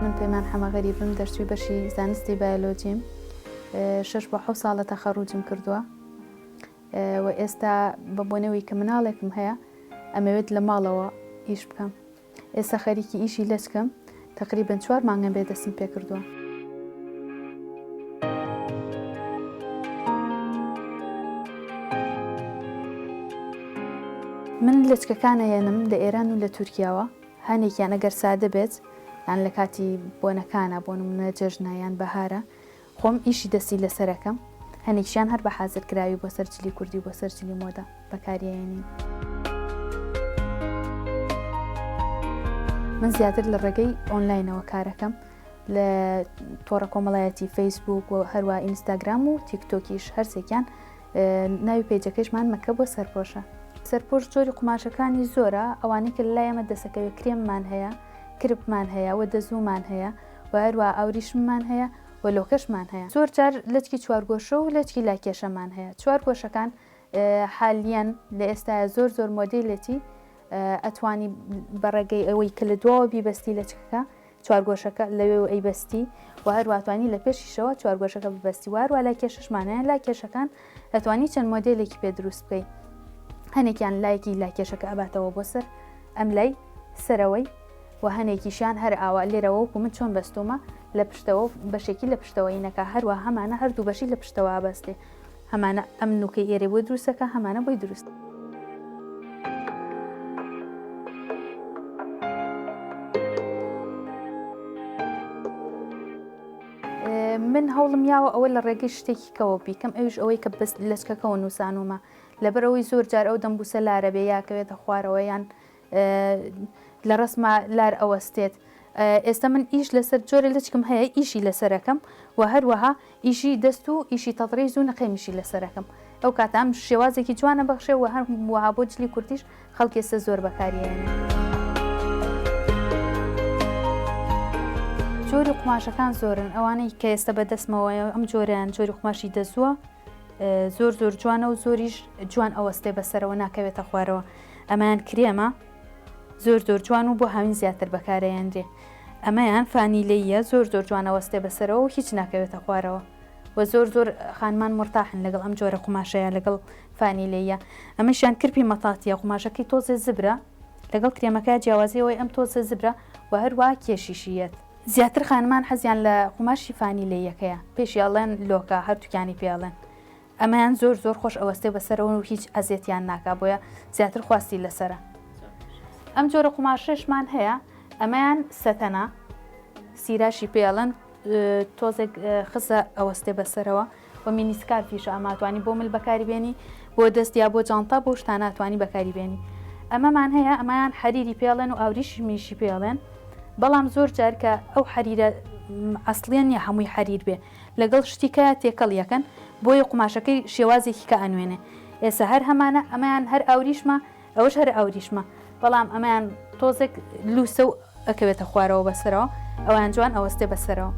من پەیمان حەمەغەریبم دەرچووی بەشی زانستی بایۆلۆجیم 6 بۆ 7 ساڵە تەخەڕوجم کردووە و ئێستا بە بۆنەوەی کە مناڵێکم هەیە ئەمەوێت لە ماڵەوە ئیش بکەم. ئێستا خەریکی ئیشی لەچکەم تقریباً 4 مانگە بێ دەستم پێ کردووە. من لەچکەکانە هێنم لە ئێران و لە تورکیاوە، هەنێکیان ئەگەر سادە بێت یان لە کاتی بۆنەکانە بۆ نمونە جەژنایان بەهارە خۆم ئیشی دەستی لەسەرەکەم، هەنێکیان هەر بە حازرکراوی بۆ سەرجلی کوردی بۆ سەرجلی مۆدا بەکارهێنین. من زیاتر لە ڕێگەی ئۆنلاینەوە کارەکەم لە تۆڕە کۆمەڵایەتی فەیسبوک و هەروە ئینستاگرام و تیکتۆکیش هەرسێکیان ناوی پێیجەکەیشمان مەکە بۆ سەرپۆشە. سەرپۆش جۆری قوماشەکانی زۆرە، ئەوانەی کە لایەمە دەسەکەوێت کرێممان هەیە، کرپمان هەیە و دەزوومان هەیە و هەروە ئاوریشممان هەیە و لۆکەشمان هەیە. زۆر جار لەچکی چوارگۆشە و لەچکی لاکێشەمان هەیە. چوارگۆشەکان حالیان لە ئێستاە زۆر مۆدیلێتی ئەتوانی بەڕێگەی ئەوەی کە لە دواوە بیبەستی لەچکەکە چوارگۆشەکە لەوێ و ئەیبەستی و هەرواتوانی لە پێشیشەوە چوارگۆشەکە ببەستی واروا لاکێشەشمان هەیە. لاکێشەکان ئەتوانی چەند مۆدیلێکی پێ دروست بکەیت. هەنێکیان لایەکی لاکێشەکە ئەباتەوە بۆ سەر ئەم لای سەرەوەی و هەنێکیشیان هەر ئاوا لێرەوە وەکو من چۆن بەستومە لە پشتەوە بەشێکی لە پشتەوەی نەکە، هەروە هەمانە هەردوو بەشی لە پشتەوە بەستێ، هەمانە ئەم نوکەی ئێرە بۆ دروستەکە، هەمانە بۆی دروست. من هەوڵم یاوە ئەوە لە ڕێگەی شتێکی کەوە بیکەم، ئەوش ئەوەی کە بەست لەچکەکەەوە نووسانومە لەبەرەوەی زۆر جار ئەو دەمبوسە لارە بێ یاکەوێتە خوارەوە یان لە ڕسمە لار ئەوەستێت. ئێستا من ئیش لەسەر جۆرە لەچکم هەیە ئیشی لەسەرەکەم و هەروەها ئیشی دەست و ئیشی تەتڕی زوو نەقەمیشی لەسەرەکەم. ئەو کاتام شێوازێکی جوانە بەخشێ و هەر وها بۆ جلی کوردیش خەڵکی ئێستا زۆر بەکارهێنن. جۆری قوماشەکان زۆرن، ئەوانەی کە ئێستا بەدەستمەوەیە ئەم جۆریان جۆری قوماشی دەزووە زۆر جوانە و زۆریش جوان ئەوەستێ بەسەرەوە ناکەوێتە خوارەوە. ئەمایان کرێمە زۆر جوان و بۆ هاوین زیاتر بەکارەهێنرێ. ئەمەیان فانیلەیە زۆر جوان ئەوەستێ بەسەرەوە و هیچ ناکەوێتە خوارەوە و زۆر خانمان مرتاحن لەگەڵ ئەم جۆرە قوماشەیە لەگەڵ فانیلەیە. ئەمەشیان کرپی مەتاتیە، قوماشەکەی تۆزێ زبرە لەگەڵ کرێمەکە جیاوازیەوەی ئەم تۆزە زبرە و هەروە کێشیشیەت. زیاتر خانمان حەزیان لە قوماشی فانیلەیەکەیە، پێشیاڵێن لۆکە هەردووکانی پێڵێن. ئەمەیان زۆر خۆش ئەوەستێ بەسەرەوە و هیچ ئەزیەتیان ناکا، بۆیە زیاتر خواستی لەسرە. ئەم جۆرە قوماشەشمان هەیە، ئەمەیان سەتەنە سیراشی پێڵەن تۆزێک خزە ئەوەستێ بەسەرەوە و مینیسکارفیش ئاماتوانی بۆ مل بەکاریبێنی بۆ دەست یا بۆ جانتا بۆ شتاناتوانی بەکاریبێنی. ئەمەمان هەیە، ئەمایان حەریری پێڵێن و ئاوریشی میشی پێڵێن، بەڵام زۆر جار کە ئەو حەریرە ئەسڵیان یا هەمووی حەریر بێ لەگەڵ شتیکە تێکەڵ یەکەن بۆیە قوماشەکەی شێوازێکی کە ئەنوێنێ. ئێستا هەر هەمانە ئەمەیان هەر ئاوریشمە ئەوەش هەر ئاوریشمە، بەڵام ئەمەیان تۆزێک لووسە و ئەکەوێتە خوارەوە بەسەرەوە، ئەویان جوان ئەوەستێ بەسەرەوە.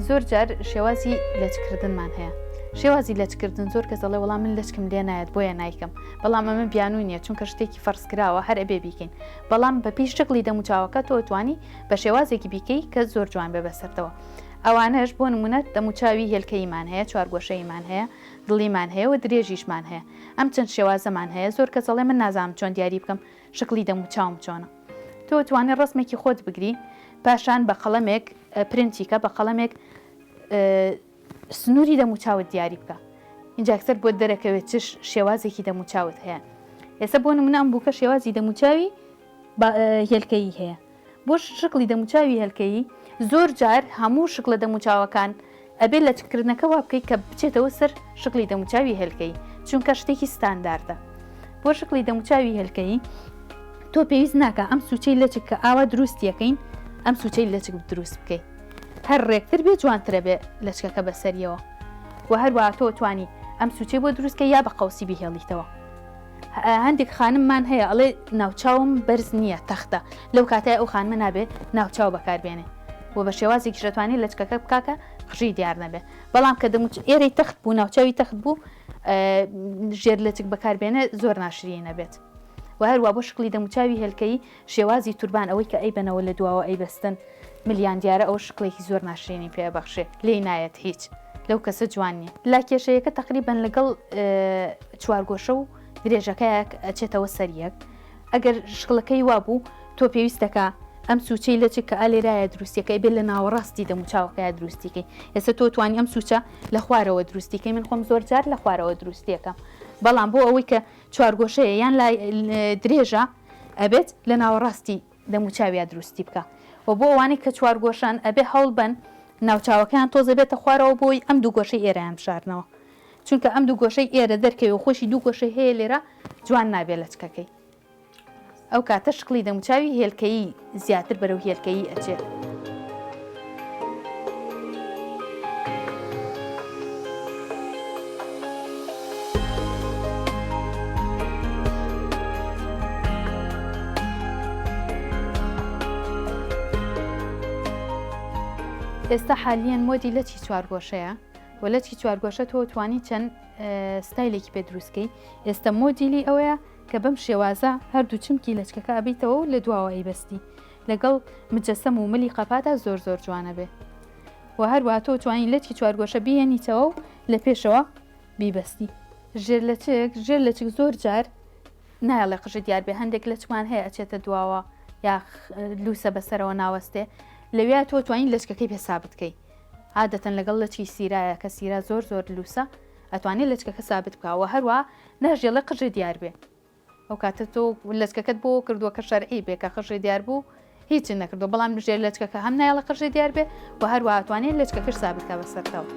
زۆر جار شێوازی لەچکردنمان هەیە. شێوازی لەچکردن زۆر کەس دەڵێ وەڵام من لەچکم لێ نایەت بۆیە نایکەم، بەڵام ئەمە بیانووی نییە چونکە شتێکی فەرزکراوە هەر ئەبێ بیکەین، بەڵام بە پیش شکلی دەموچاوەکە تۆ توانی بە شێوازێکی بیکەی کە زۆر جوان بێ بەسەرتەوە. ئەوانەش بۆ نمونە دەموچاوی هێلکەیمان هەیە، چوارگۆشەیمان هەیە، دڵیمان هەیە و درێژیشمان هەیە. ئەم چەند شێوازەمان هەیە. زۆر کەس دەڵێ من نازانم چۆن دیاری بکەم شکلی دەموچاوم چۆنە. تۆ توانێت ڕسمێکی خۆت بگری، پاشان بە قەڵەمێک پرنتیکە بە قەڵەمێک سنووری دەموچاوت دیاری بکە. اینجا ئەکسەر بۆ دەرەکەوێت چ شێوازێکی دەموچاوت هەیە. ئێستا بۆ نمونە ئەم بووکە شێوازی دەموچاوی هێلکەیی هەیە. بۆ شکلی دەموچاوی هێلکەیی زۆر جار هەموو شکلە دەموچاوەکان ئەبێ لە چکردنەکە وا بکەیت کە بچێتەوە سەر شکلی دەموچاوی هێلکەیی، چونکە شتێکی ستانداردە. بۆ شکلی دەموچاوی هێلکەیی تۆ پێویست ناکە ئەم سوچەی لەچک کە ئاوا دروستیەکەین ئەم سوچەی لەچک دروست بکەیت، هەر ڕێکتر بێ جوانترە بێ لەچکەکە بەسەریەوە و هەروە تۆ توانی ئەم سوچەی بۆ دروستکە یا بە قەوسی بهێڵیتەوە. هەندێک خانممان هەیە ئەڵێ ناوچاوم بەرز نییە تەختە، لەو کاتای ئەو خانمە نابێت ناوچاو بەکاربێنێ. و بە شێوازێکی دەتوانێت لەچکەکە بکاکە قژی دیار نەبێ. بەڵام کە ئێرەی تەخت بوو ناوچەوی تەخت بوو ژێر لەچک بەکاربێنە زۆر ناشرین نەبێت. و هەروە بۆ شکلی دەموچاوی هێلکەی شێوازی توربان ئەوەی کە ئەی بنەوە لە دواوە ئەی بەستن ملیان دیارە ئەو شکلێکی زۆر ناشرینی پێبەخشێ لێی نایەت هیچ لەو کەسە جوانیە. لا کێشەیەکە تقریبان لەگەڵ چوارگۆشە و درێژەکەیەک ئەچێتەوە سەریەک. ئەگەر شکڵەکەی وابوو تۆ پێویستەکە ئەم سوچەی لەچک کە ئالێرایە دروستیەکەی بێت لە ناوەڕاستی دەموچاوەکەیە دروستیکەی. ئێستا تۆ توانی ئەم سوچە لە خوارەوە دروستیکەی، من خۆم زۆر جار لە خوارەوە دروستیەکەم. بەڵام بۆ ئەوەی کە چوارگۆشەیە یان درێژە ئەبێت لە ناوەڕاستی دەموچاویە دروستی بکە. و بۆ ئەوانەی کە چوارگۆشان ئەبێ هەوڵ بن ناوچاوەکەیان تۆزە بێتە خوارەوە بۆی ئەم دوو گۆشەی ئێرەیان بشارنەوە، چونکە ئەم دوو گۆشەی ئێرە دەرکەوی و خۆشی دوو گۆشەی هەیە لێرە جوان نابێت لە چکەکەی. ئەو کاتە شکلی دەموچاوی هێلکەیی زیاتر بەرەو هێلکەیی ئەچێت. ئێستا حالیان مۆدی لەچی چوارگۆشەیە و لەچی چوارگۆشە تۆ توانی چەند ستایلێکی پێ دروستکەی. ئێستا مۆدیلی ئەوەیە کە بەم شێوازە هەردوو چمکی لەچکەکە ئەبیتەوە و لە دواوە ئەیبەستی لەگەڵ مجەسەم و ملی قەپادا زۆر زۆر جوانە بێ. و هەروە تۆ توانی لەچی چوارگۆشە بیهێنیتەوە و لە پێشەوە بیبەستی. ژێر لەچک زۆر جار نایڵێ قژە دیار بێ، هەندێک لەچکمان هەیە ئەچێتە دواوە یا لوسە بەسەرەوە ناوەستێ، لەوێ تۆ توانین لەچکەکەی پێسابت بکەی. عادەتەن لەگەڵ لەچی سیرایە کە سیرا زۆر زۆر لوسە ئەتوانێت لەچکەکە سابت بکەوە، هەروە ناژێڵە قژە دیار بێ. ئەو کاتە تۆ لەچکەکەت بۆ کردووە کە شەرعی بێ کە قژە دیار بوو هیچ نەکردو، بەڵام ژێر لەچکەکە هەم نایڵە قژە دیار بێ و هەروە ئەتوانێت لەچکەکەش سابت بکە بەسەرتەوە.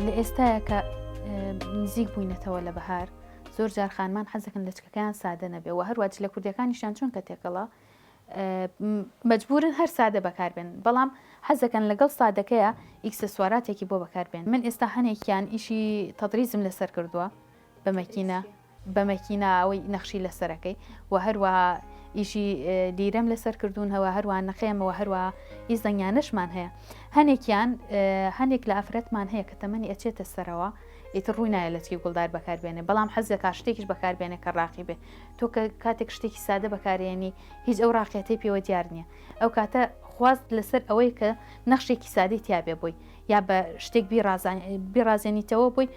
لە ئێستاە کە نزیک بووینەتەوە لە بەهار زۆر جار خانمان حەزەکەن لەچکەکەیان سادە نەبێ و هەروە لە کوردەکانیشان چون کە تێکەڵە مەجبورن هەر سادە بەکاربێن، بەڵام حەزەکەن لەگەڵ سادەکەیە ئیکسسواراتێکی بۆ بەکاربێن. من ئێستا هەنێکیان ئیشی تەدریزم لەسەر کردووە بە مەکینە ئەوەی نەخشی لەسەرەکەی و هەروە ئیشی لیرەم لەسەر کردوون هەوە هەروە نەخێمەوە هەروە هیچ زەنگانشمان هەیە. هەنێک لە ئافرەتمان هەیە کە تەمەنی ئەچێتە سەرەوە ئیتر ڕووی نایە لەچکی گوڵدار بەکاربێنێ، بەڵام حەزەکە شتێکیش بەکاربێنێ کە ڕاقی بێ. تۆ کە کاتێک شتێکی سادە بەکارێنی هیچ ئەو ڕاقیەتەی پێوە دیار نییە. ئەو کاتە خواست لەسەر ئەوەی کە نەخشێکی سادەی تیابێ بووی یا بە شتێک بیڕازێنیتەوە بووی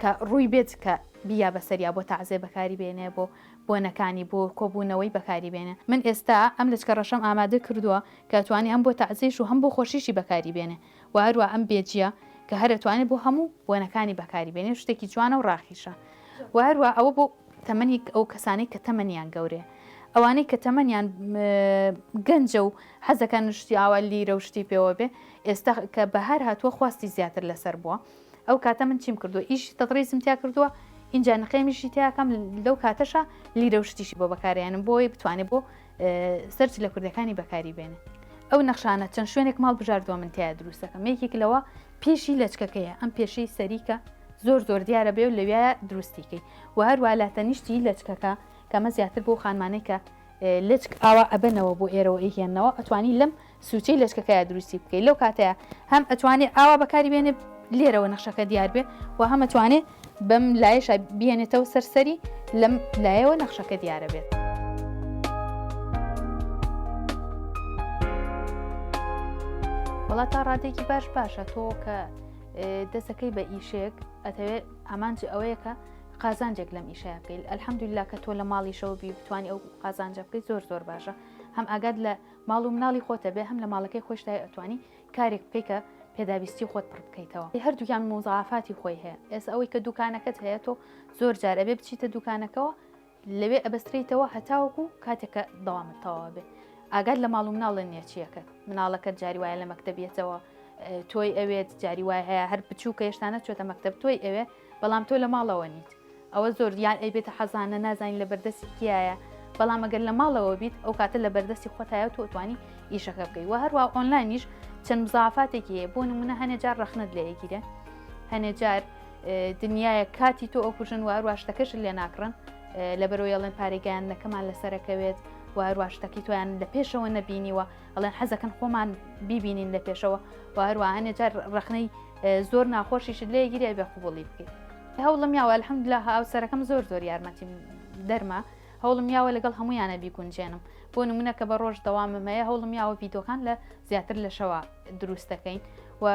کە ڕووی بێت کە بیا بەسەریا بۆ تەعزێ بەکاری بێنێ بۆ بۆنەکانی بۆ کۆبوونەوەی بەکاری بێنێ. من ئێستا ئەم لەچکە ڕەشەم ئامادە کردووە کە توانی هەم بۆ تەعزێش و هەم بۆ خۆشیشی بەکاری بێنێ و هەروە ئەم بێجیە کە هەرەتوانێت بۆ هەموو بۆنەکانی بەکاری بێنێ، شتێکی جوانە و ڕاخیشە. و هەروە ئەوە بۆ تەمەنی ئەو کەسانەی کە تەمەنیان گەورێ، ئەوانەی کە تەمەنیان گەنجە و حەزەکەن شتی ئاوا لیرە و شتی پێوە بێ. ئێستا کە بەهار هاتووە خواستی زیاتر لەسەر بووە، ئەو کاتە من چیم کردووە ئیشی تەدریزم تیا کردووە، اینجا نەخێمیشی تیاکەم لەو کاتەشە لیرە و شتیشی بۆ بەکارێنم بۆی بتوانێت بۆ سەرچ لە کوردەکانی بەکاری بێنێ. ئەو نەخشانە چەند شوێنێک ماڵ بژاردووە من تیا دروستەکەم. یەکێک لەوە پێشی لەچکەکەیە، ئەم پێشەی سەریکە زۆر زۆر دیارە بێ و لەوێە دروستیکەی و هەروە لاتەنیشتی لەچکەکە کەمە زیاتر بۆ خانمانەی کە لەچک ئاوا ئەبنەوە بۆ ئێرەوە ئیهێنەوە ئەتوانی لەم سوچەی لەچکەکەیە دروستی بکەیت. لەو کاتەیە هەم ئەتوانێت ئاوا بەکاری بێنێ لێرەوە نەخشەکە دیار بێ و هەم ئەتوانێت بەم لایەشە بێنێتەوە سەرسەری لەم لایەوە نەخشەکە دیارە بێت. وڵات تا ڕادێکی باشە تۆ کە دەستەکەی بە ئیشێک ئەتەوێت ئامانج ئەوەیە کە قازانجێک لەم ئیشەیە بکەیت. ئەلحەمدولیلا کە تۆ لە ماڵیشەوە بی بتوانی ئەو قازانجە بکەیت زۆر زۆر باشە. هەم ئاگاد لە ماڵ و مناڵی خۆتە بێ، هەم لە ماڵەکەی خۆشتا ئەتوانی کارێک بکەیت کە پێداویستی خۆت پڕ بکەیتەوە. هەردووکیان مۆزافاتی خۆی هەیە. ئێستا ئەوەی کە دوکانەکەت هەیە تۆ زۆر جار ئەبێ بچیتە دوکانەکەەوە لەوێ ئەبەستریتەوە هەتاوەکو کاتێکە دەوامتەوە بێ. ئاگاد لە ماڵ و مناڵە نیەچیەکە مناڵەکەت جاری وایە لە مەکتەبێتەوە تۆی ئەوێت جاری وای هەیە هەر بچووکە هێشتانە چۆتە مەکتەب تۆی ئەوێ، بەڵام تۆ لە ماڵەوە نیت. ئەوە زۆر یان ئەیبێتە حەزانە نازانین لە بەردەستی کیایە، بەڵام ئەگەر لە ماڵەوە بیت ئەو کاتە لە بەردەستی خۆتایە تۆ توانی ئیشەکە بکەیت. و هەروە ئۆنلاینیش چەند مزافاتێکی هەیە. بۆ نمونە هەنێجار ڕەخنت لە یەگیرە، هەنێجار دنیاە کاتی تۆ ئەو کوژن و هەروە شتەکەش لێ ناکڕن لەبەرەوەی ئەڵێن پارێگەیانەکەمان لەسەرەکەوێت و هەروە شتەکی تۆیان لە پێشەوە نەبینیوە ئەڵێن حەزەکەن خۆمان بیبینین لە پێشەوە و هەروە هەنێجار ڕخنەی زۆر ناخۆشیش لێ گیری بێ قوبوڵی بکەیت هەوڵم یاوە الحەمدولله هاوسەرەکەم زۆر یارمەتی دەرما هەوڵم یاوە لەگەڵ هەمویانە بیگونجێنم بۆ نمونە کە بە ڕۆژ دەوامم هەیە هەوڵم یاوە ڤیدۆکان لە زیاتر لە شەوە دروست دەکەین و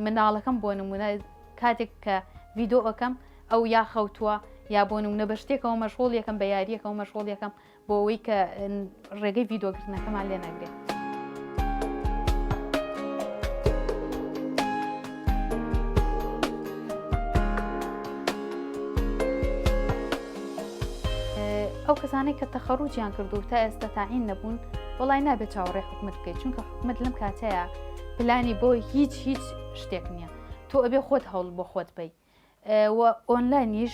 مناڵەکەم بۆ نمونە کاتێک کە ڤیدۆ ئەەکەم ئەو یا خەوتووە یا بۆ نمونە بە شتێکەوە مەشغوڵ یەکەم بە یاریەکەەوە مەشغوڵ یەکەم بۆ ئەوەی کە ڕێگەی ڤیدۆگرتنەکەمان لێ نەگرێت. ئەو کەسانەی کە تەخەڕوجیان کردو تا ئێستا تاعین نەبوون وڵای نابێت چاوەڕێ حکومت بکەیت چونکە حکومت لەم کاتەیە پلانی بۆ هیچ شتێک نییە تۆ ئەبێ خۆت هەوڵ بۆ خۆت بی و ئۆنلاینیش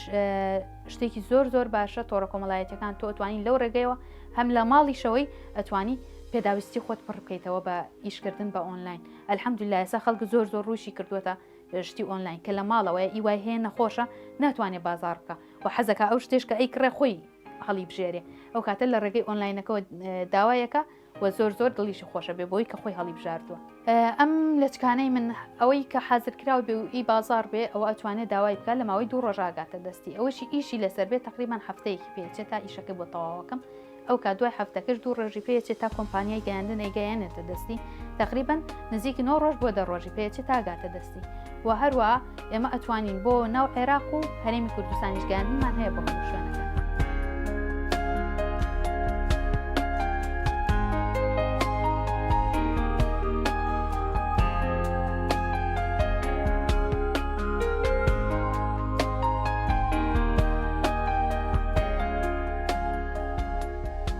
شتێکی زۆر باشە تۆڕە کۆمەڵایەتەکان تۆ ئەتوانی لەو ڕێگەیەوە هەم لە ماڵیشەوەی ئەتوانی پێداویستی خۆت پڕ بکەیتەوە بە ئیشکردن بە ئۆنلاین ئەلحەمدولله ئێستا خەڵک زۆر ڕووشی کردووەتە شتی ئۆنلاین کە لە ماڵەوەی ئیوای هەیە نەخۆشە ناتوانێت بازار بکە و حەزەکە ئەو شتێشکە ئەی کڕێ خۆی هەڵی بژێرێ ئەو کاتە لە ڕێگەی ئۆنلاینەکەەوە داوایەکە و زۆر دڵیشی خۆشە بێ بۆی کە خۆی هەڵی بژاردووە ئەم لەچکانەی من ئەوەی کە حازرکراوە بێ و ئی بازار بێ ئەوە ئەتوانێت داوای بکە لە ماوەی 2 ڕۆژاگاتە دەستی ئەوەشی ئیشی لەسەر بێت تقریبان هەفتەیەکی پێچێت تا ئیشەکە بۆ تەواوەکەم ئەو کا دوای هەفتەکەش 2 ڕۆژی پێچێت تا کۆمپانیای گەیاندن ئەیگەیانێتە دەستی تقریبان نزیکی 9 ڕۆژ بۆ 10 ڕۆژی پێچێت تا گاتە دەستی و هەروە ئێمە ئەتوانین بۆ ناو عێراق و هەرێمی کوردستانیش گەیاندنمان هەیە بۆ شوێنەکە